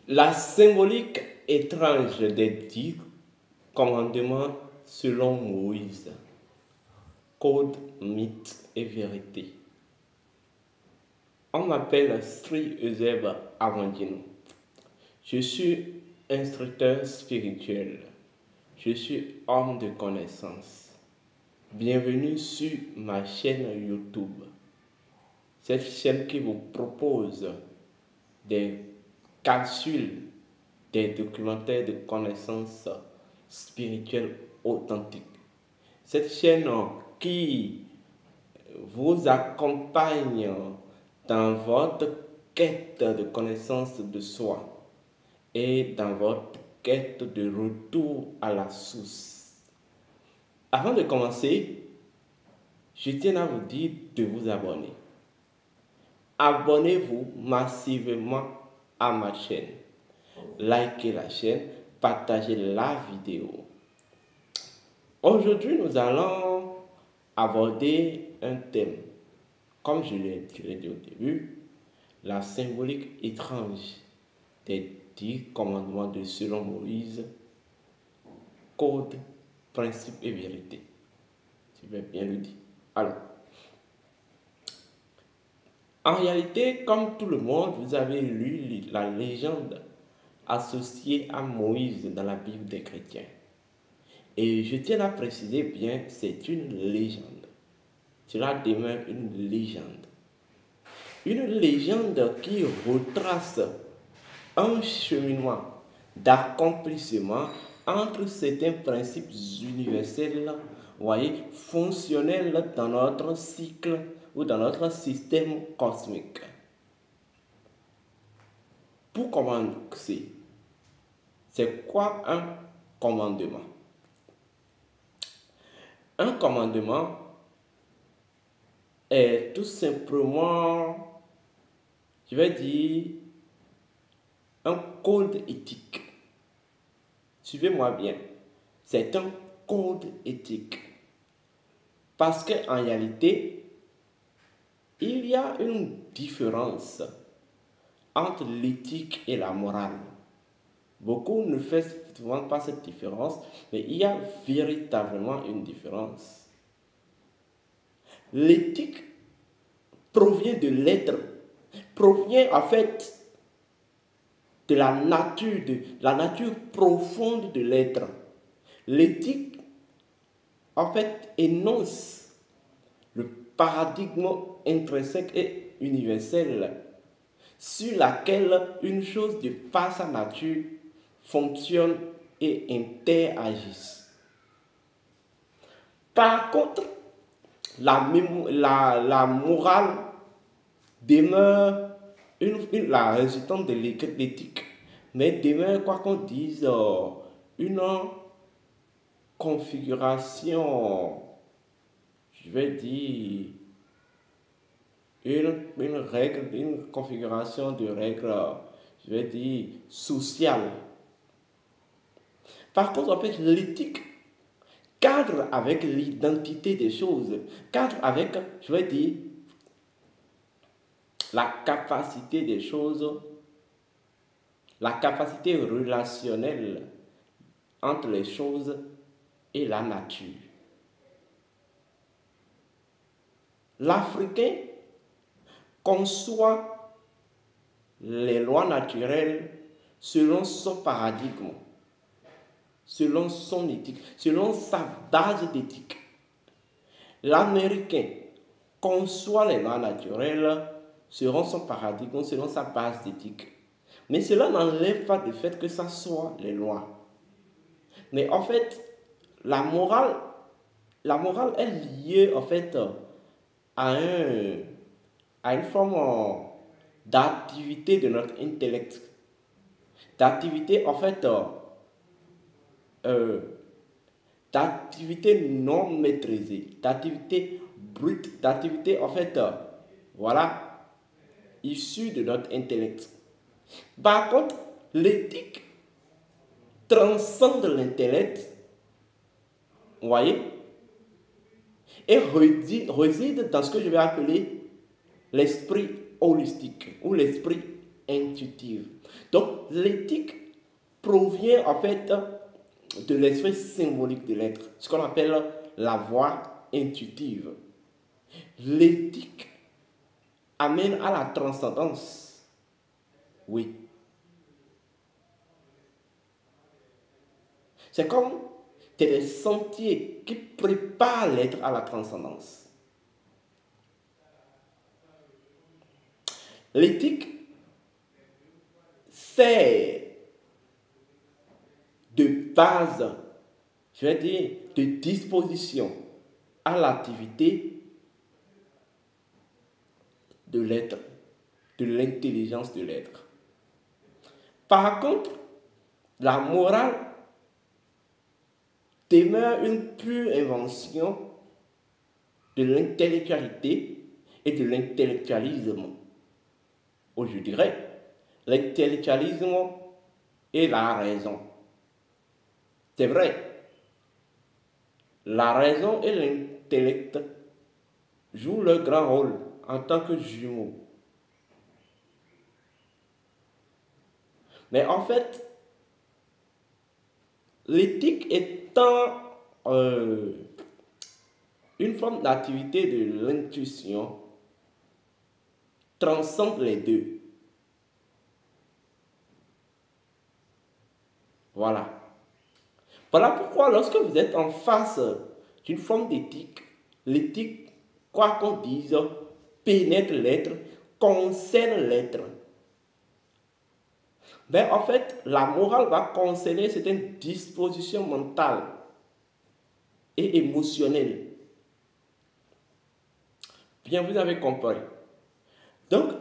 La symbolique étrange des 10 commandements selon Moïse. Code, mythe et vérité. On m'appelle Sri Euseb Avandino. Je suis instructeur spirituel. Je suis homme de connaissance. Bienvenue sur ma chaîne YouTube. Cette chaîne qui vous propose des capsules, des documentaires de connaissances spirituelles authentiques. Cette chaîne qui vous accompagne dans votre quête de connaissance de soi et dans votre quête de retour à la source. Avant de commencer, je tiens à vous dire de vous abonner. Abonnez-vous massivement à ma chaîne. Likez la chaîne, partagez la vidéo. Aujourd'hui, nous allons aborder un thème. Comme je l'ai dit au début, la symbolique étrange des 10 commandements de selon Moïse, code, principe et vérité. Je vais bien le dire. Alors, en réalité, comme tout le monde, vous avez lu la légende associée à Moïse dans la Bible des chrétiens. Et je tiens à préciser bien, c'est une légende. Cela demeure une légende. Une légende qui retrace un cheminement d'accomplissement entre certains principes universels, voyez, fonctionnels dans notre cycle ou dans notre système cosmique. Pour commencer, c'est quoi un commandement? Un commandement est tout simplement, je vais dire, un code éthique. Suivez-moi bien. C'est un code éthique. Parce qu'en réalité, il y a une différence entre l'éthique et la morale. Beaucoup ne font souvent pas cette différence, mais il y a véritablement une différence. L'éthique provient de l'être, provient en fait de la nature profonde de l'être. L'éthique, en fait, énonce le paradigme intrinsèque et universel sur laquelle une chose de par sa nature fonctionne et interagit. Par contre, la morale demeure la résultante de l'éthique, mais demeure, quoi qu'on dise, une configuration, je vais dire, une règle, une configuration de règles, je vais dire, sociale. Par contre, en fait, l'éthique cadre avec l'identité des choses, cadre avec, je vais dire, la capacité des choses, la capacité relationnelle entre les choses et la nature. L'Africain conçoit les lois naturelles selon son paradigme, selon son éthique, selon sa base d'éthique. L'Américain conçoit les lois naturelles selon son paradigme, selon sa base d'éthique. Mais cela n'enlève pas le fait que ça soit les lois. Mais en fait, la morale est liée en fait à une forme d'activité de notre intellect. D'activité en fait, d'activité non maîtrisée, d'activité brute, d'activité en fait, voilà, issue de notre intellect. Par contre, l'éthique transcende l'intellect, vous voyez, et réside dans ce que je vais appeler l'esprit holistique ou l'esprit intuitive. Donc, l'éthique provient en fait de l'esprit symbolique de l'être, ce qu'on appelle la voie intuitive. L'éthique amène à la transcendance. Oui. C'est comme des sentiers qui préparent l'être à la transcendance. L'éthique, c'est de base, je vais dire, de disposition à l'activité de l'être, de l'intelligence de l'être. Par contre, la morale demeure une pure invention de l'intellectualité et de l'intellectualisme. Ou je dirais, l'intellectualisme et la raison. C'est vrai, la raison et l'intellect jouent leur grand rôle en tant que jumeaux. Mais en fait, l'éthique étant une forme d'activité de l'intuition, transcende les deux. Voilà. Voilà pourquoi lorsque vous êtes en face d'une forme d'éthique, l'éthique, quoi qu'on dise, pénètre l'être, concerne l'être. Mais en fait, la morale va concerner certaines dispositions mentales et émotionnelles. Bien, vous avez compris. Donc,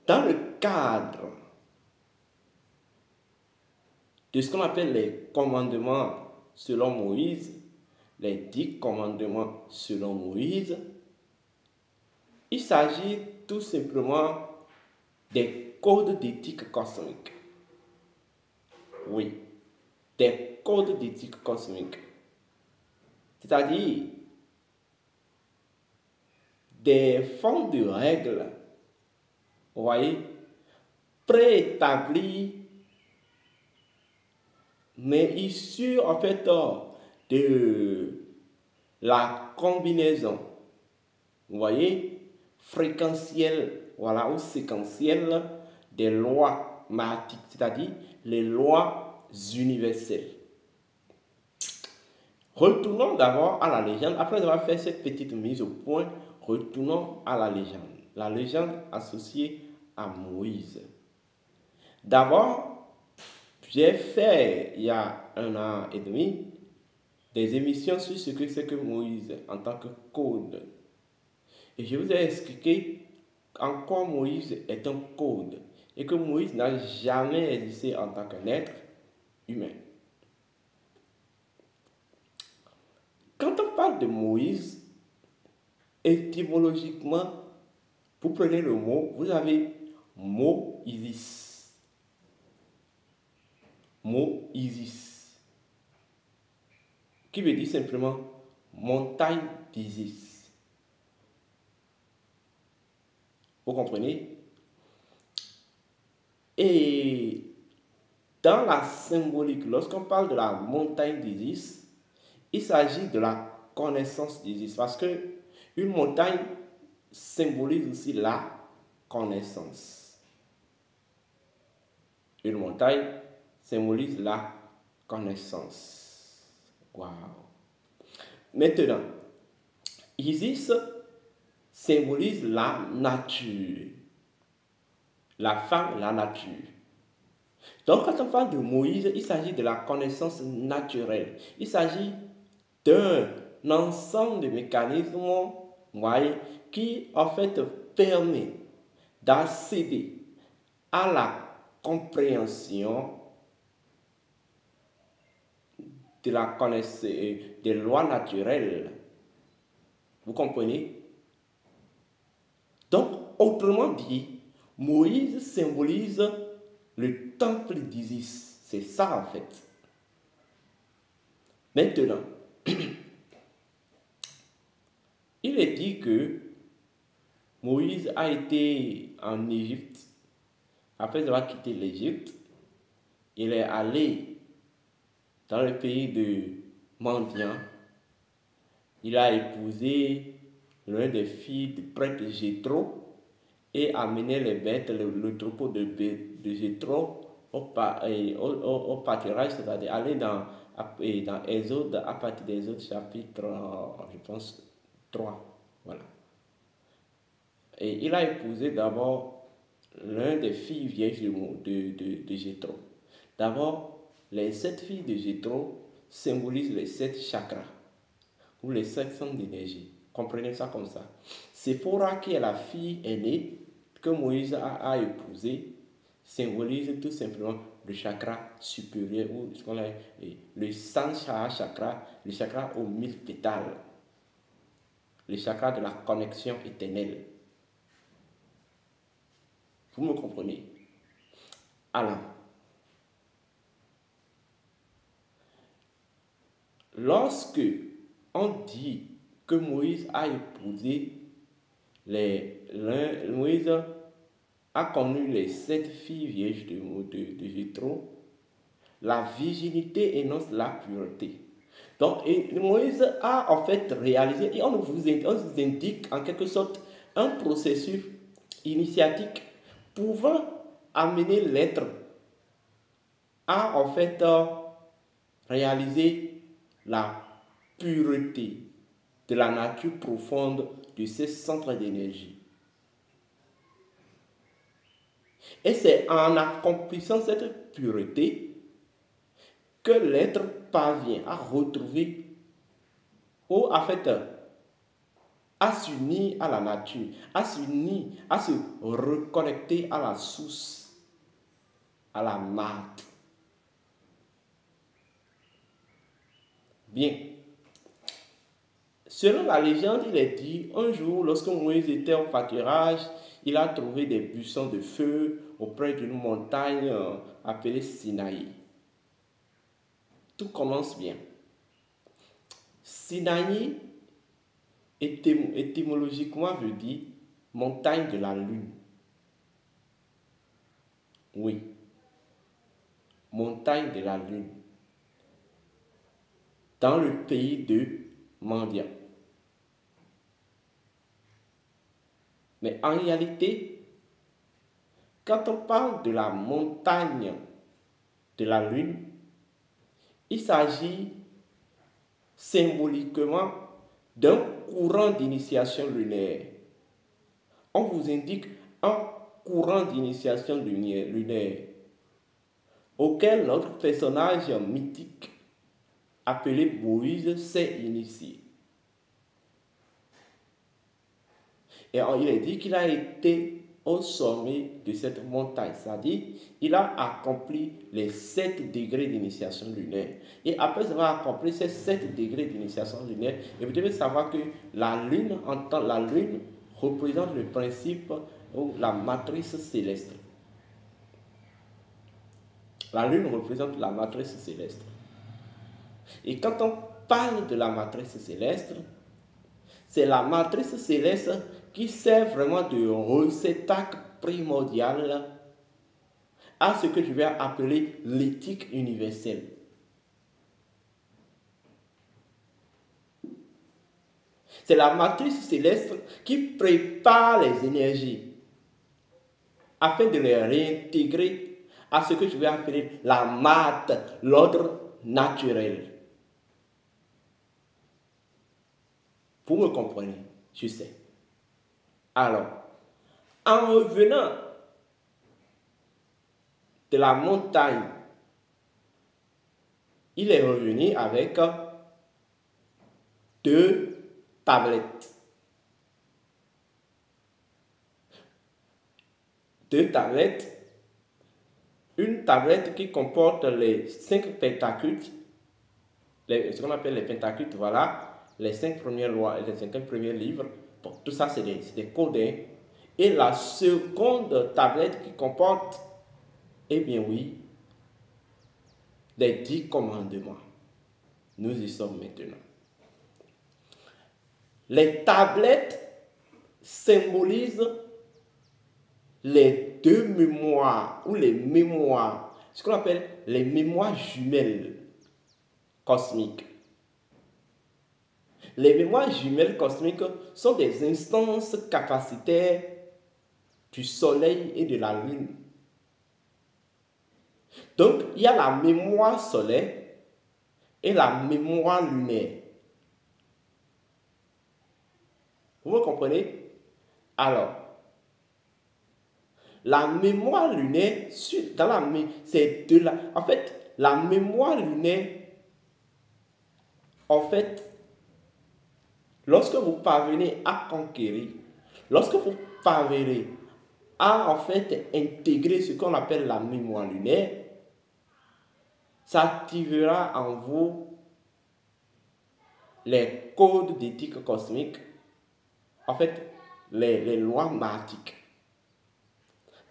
dans le cadre de ce qu'on appelle les commandements selon Moïse, les 10 commandements selon Moïse, il s'agit tout simplement des codes d'éthique cosmique. Oui, des codes d'éthique cosmique. C'est-à-dire des formes de règles, vous voyez, préétablies, mais issues en fait de la combinaison, vous voyez, fréquentielle, voilà, ou séquentielle des lois mathématiques, c'est-à-dire les lois universelles. Retournons d'abord à la légende. Après avoir fait cette petite mise au point, retournons à la légende. La légende associée à Moïse. D'abord, j'ai fait il y a 1 an et demi des émissions sur ce que c'est que Moïse en tant que code. Et je vous ai expliqué en quoi Moïse est un code et que Moïse n'a jamais existé en tant qu'un être humain. Quand on parle de Moïse, étymologiquement, vous prenez le mot, vous avez mot Isis. Mot Isis. Qui veut dire simplement montagne d'Isis. Vous comprenez? Et dans la symbolique, lorsqu'on parle de la montagne d'Isis, il s'agit de la connaissance d'Isis. Parce que une montagne symbolise aussi la connaissance. Une montagne symbolise la connaissance. Waouh! Maintenant, Isis symbolise la nature. La femme, la nature. Donc, quand on parle de Moïse, il s'agit de la connaissance naturelle. Il s'agit d'un ensemble de mécanismes, voyez, qui en fait permet d'accéder à la compréhension de la connaissance des lois naturelles. Vous comprenez? Donc, autrement dit, Moïse symbolise le temple d'Isis. C'est ça en fait. Maintenant, il est dit que Moïse a été en Égypte après avoir quitté l'Égypte, il est allé dans le pays de Madian. Il a épousé l'un des filles du prêtre Jéthro et amené les bêtes, le troupeau de Jéthro au pâturage, c'est-à-dire aller dans Exode, à partir d'Exode chapitre, je pense, 3. Voilà. Et il a épousé d'abord l'un des filles vierges de Jéthro. D'abord, les 7 filles de Jéthro symbolisent les 7 chakras, ou les 7 centres d'énergie. Comprenez ça comme ça. Séphora, qui est la fille aînée que Moïse a épousée, symbolise tout simplement le chakra supérieur, ou ce qu'on a le Sanchara chakra, le chakra aux 1000 pétales, le chakra de la connexion éternelle. Vous me comprenez? Alors, lorsque on dit que Moïse a épousé Moïse a connu les 7 filles vierges de Jéthro, la virginité énonce la pureté. Donc, Moïse a en fait réalisé, et on vous indique en quelque sorte un processus initiatique pouvant amener l'être à en fait réaliser la pureté de la nature profonde de ces centres d'énergie. Et c'est en accomplissant cette pureté que l'être parvient à retrouver ou en fait à s'unir à la nature, à s'unir, à se reconnecter à la source, à la mate. Bien. Selon la légende, il est dit, un jour, lorsque Moïse était au pâturage, il a trouvé des buissons de feu auprès d'une montagne appelée Sinaï. Tout commence bien. Sinaï, étymologiquement, veut dire montagne de la lune. Oui, montagne de la lune. Dans le pays de Madian. Mais en réalité, quand on parle de la montagne de la lune, il s'agit symboliquement d'un courant d'initiation lunaire. On vous indique un courant d'initiation lunaire auquel notre personnage mythique appelé Moïse s'est initié. Et il est dit qu'il a été au sommet de cette montagne, c'est-à-dire il a accompli les 7 degrés d'initiation lunaire. Et après avoir accompli ces 7 degrés d'initiation lunaire, et vous devez savoir que la lune représente le principe ou la matrice céleste. La lune représente la matrice céleste. Et quand on parle de la matrice céleste, c'est la matrice céleste qui sert vraiment de réceptacle primordial à ce que je vais appeler l'éthique universelle. C'est la matrice céleste qui prépare les énergies afin de les réintégrer à ce que je vais appeler la mate, l'ordre naturel. Vous me comprenez, je sais. Alors, en revenant de la montagne, il est revenu avec 2 tablettes. 2 tablettes. Une tablette qui comporte les 5 pentacutes, ce qu'on appelle les pentacutes, voilà, les 5 premières lois et les 5 premiers livres. Bon, tout ça, c'est des codes. Et la seconde tablette qui comporte, eh bien oui, les 10 commandements. Nous y sommes maintenant. Les tablettes symbolisent les deux mémoires ou les mémoires, ce qu'on appelle les mémoires jumelles cosmiques. Les mémoires jumelles cosmiques sont des instances capacitaires du Soleil et de la Lune. Donc, il y a la mémoire solaire et la mémoire lunaire. Vous me comprenez? Alors, la mémoire lunaire, c'est de la... En fait, la mémoire lunaire, en fait, lorsque vous parvenez à conquérir, lorsque vous parvenez à, en fait, intégrer ce qu'on appelle la mémoire lunaire, ça activera en vous les codes d'éthique cosmique, en fait, les lois mathématiques.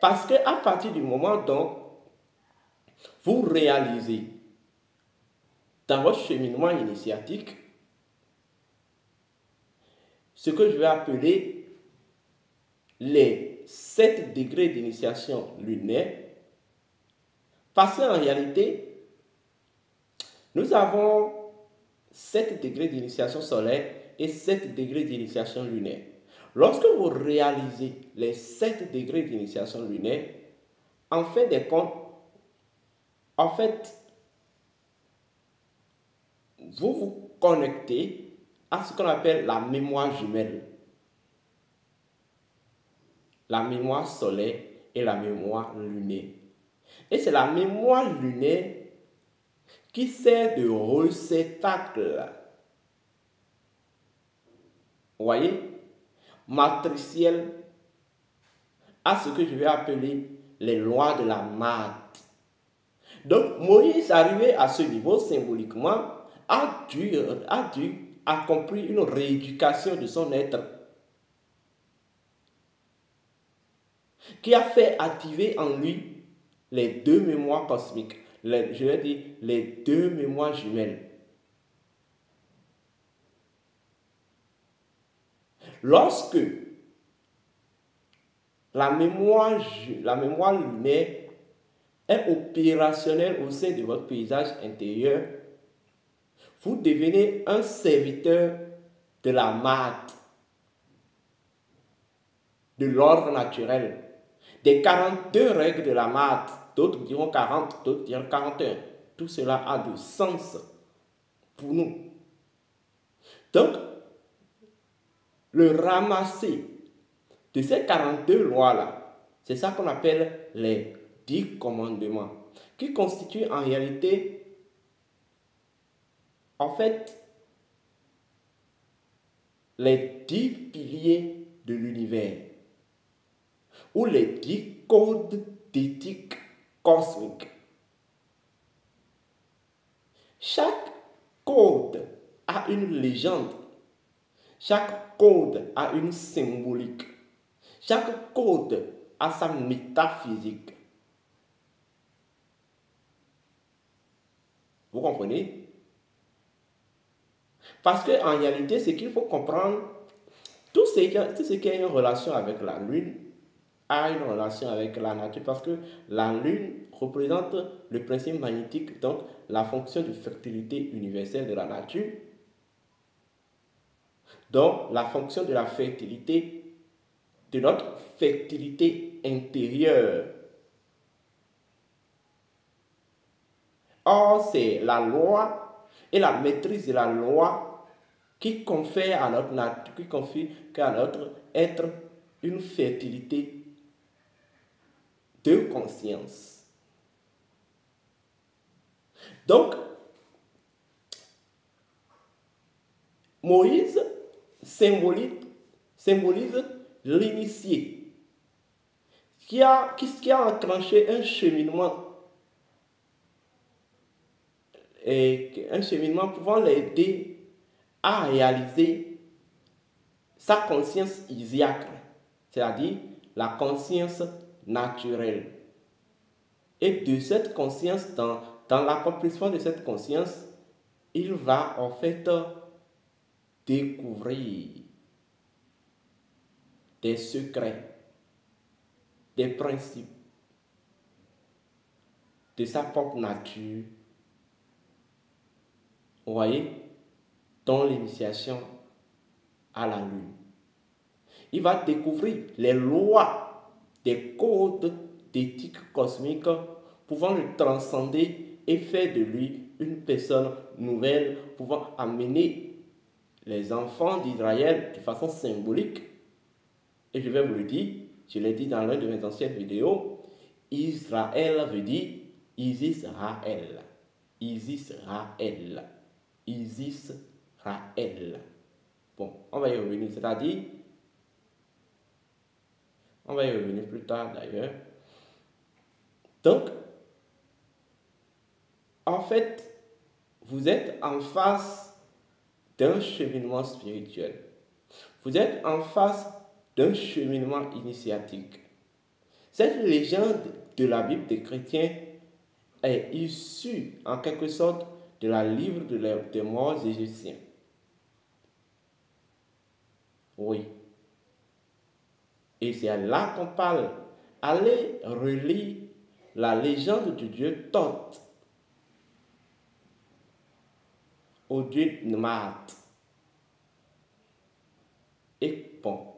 Parce qu'à partir du moment dont vous réalisez dans votre cheminement initiatique ce que je vais appeler les 7 degrés d'initiation lunaire, parce qu'en réalité, nous avons 7 degrés d'initiation solaire et 7 degrés d'initiation lunaire. Lorsque vous réalisez les 7 degrés d'initiation lunaire, en fin de compte, en fait, vous vous connectez à ce qu'on appelle la mémoire jumelle, la mémoire solaire et la mémoire lunaire. Et c'est la mémoire lunaire qui sert de réceptacle, vous voyez, matriciel à ce que je vais appeler les lois de la maths. Donc Moïse, arrivé à ce niveau symboliquement, a dû accomplir une rééducation de son être qui a fait activer en lui les deux mémoires cosmiques, je vais dire les deux mémoires jumelles. Lorsque la mémoire lunaire est opérationnelle au sein de votre paysage intérieur, vous devenez un serviteur de la maths, de l'ordre naturel, des 42 règles de la maths. D'autres diront 40, d'autres diront 41. Tout cela a du sens pour nous. Donc, le ramasser de ces 42 lois-là, c'est ça qu'on appelle les 10 commandements, qui constituent en réalité, en fait, les 10 piliers de l'univers, ou les 10 codes d'éthique cosmique. Chaque code a une légende, chaque code a une symbolique, chaque code a sa métaphysique. Vous comprenez? Parce qu'en réalité, ce qu'il faut comprendre, tout ce qui a une relation avec la Lune a une relation avec la nature, parce que la Lune représente le principe magnétique, donc la fonction de fertilité universelle de la nature, donc la fonction de la fertilité, de notre fertilité intérieure. Or, c'est la loi et la maîtrise de la loi qui confère à notre nature, qui confie à notre être une fertilité de conscience. Donc, Moïse symbolise l'initié qui a enclenché un cheminement pouvant l'aider à réaliser sa conscience isiaque, c'est-à-dire la conscience naturelle. Et de cette conscience, dans l'accomplissement de cette conscience, il va en fait découvrir des secrets des principes de sa propre nature, vous voyez, dans l'initiation à la lune. Il va découvrir les lois des codes d'éthique cosmique pouvant le transcender et faire de lui une personne nouvelle, pouvant amener les enfants d'Israël de façon symbolique. Et je vais vous le dire, je l'ai dit dans l'une de mes anciennes vidéos, Israël veut dire Isis Raël. Isis Raël. Isis Raël. Bon, on va y revenir, c'est-à-dire, on va y revenir plus tard d'ailleurs. Donc, en fait, vous êtes en face d'un cheminement spirituel. Vous êtes en face d'un cheminement initiatique. Cette légende de la Bible des chrétiens est issue en quelque sorte de la livre des morts égyptiens. Oui. Et c'est là qu'on parle. Allez relire la légende du dieu Thoth au dieu Nmat. Et bon.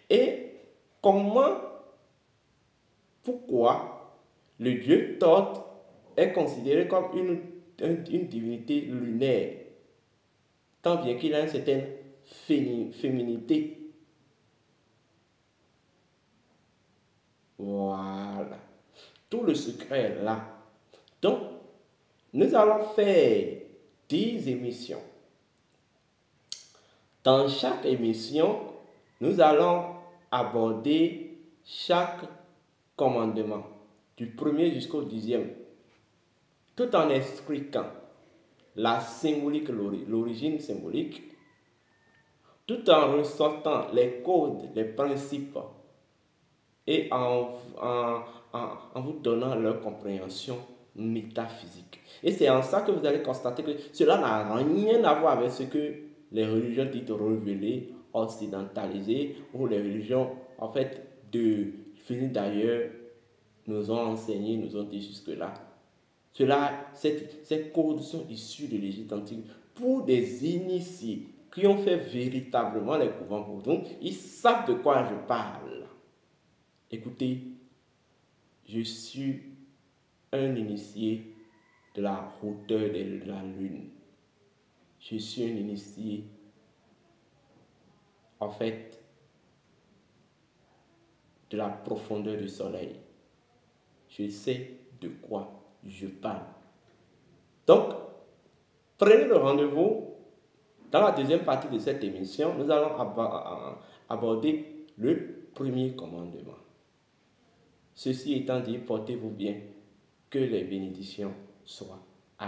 Et comment, pourquoi le dieu Thoth est considéré comme une divinité lunaire, tant bien qu'il a une certaine féminité. Voilà. Tout le secret est là. Donc, nous allons faire 10 émissions. Dans chaque émission, nous allons aborder chaque commandement, du premier jusqu'au 10e, tout en expliquant la symbolique, l'origine symbolique, tout en ressortant les codes, les principes et en vous donnant leur compréhension métaphysique. Et c'est en ça que vous allez constater que cela n'a rien à voir avec ce que les religions dites révélées, occidentalisées, ou les religions, en fait, de venus d'ailleurs, nous ont enseigné, nous ont dit jusque-là. Ces codes sont issus de l'Égypte antique pour des initiés qui ont fait véritablement les couvents pour nous. Ils savent de quoi je parle. Écoutez, je suis un initié de la hauteur de la lune. Je suis un initié, en fait, de la profondeur du soleil. Je sais de quoi je parle. Donc, prenez le rendez-vous. Dans la deuxième partie de cette émission, nous allons aborder le premier commandement. Ceci étant dit, portez-vous bien, que les bénédictions soient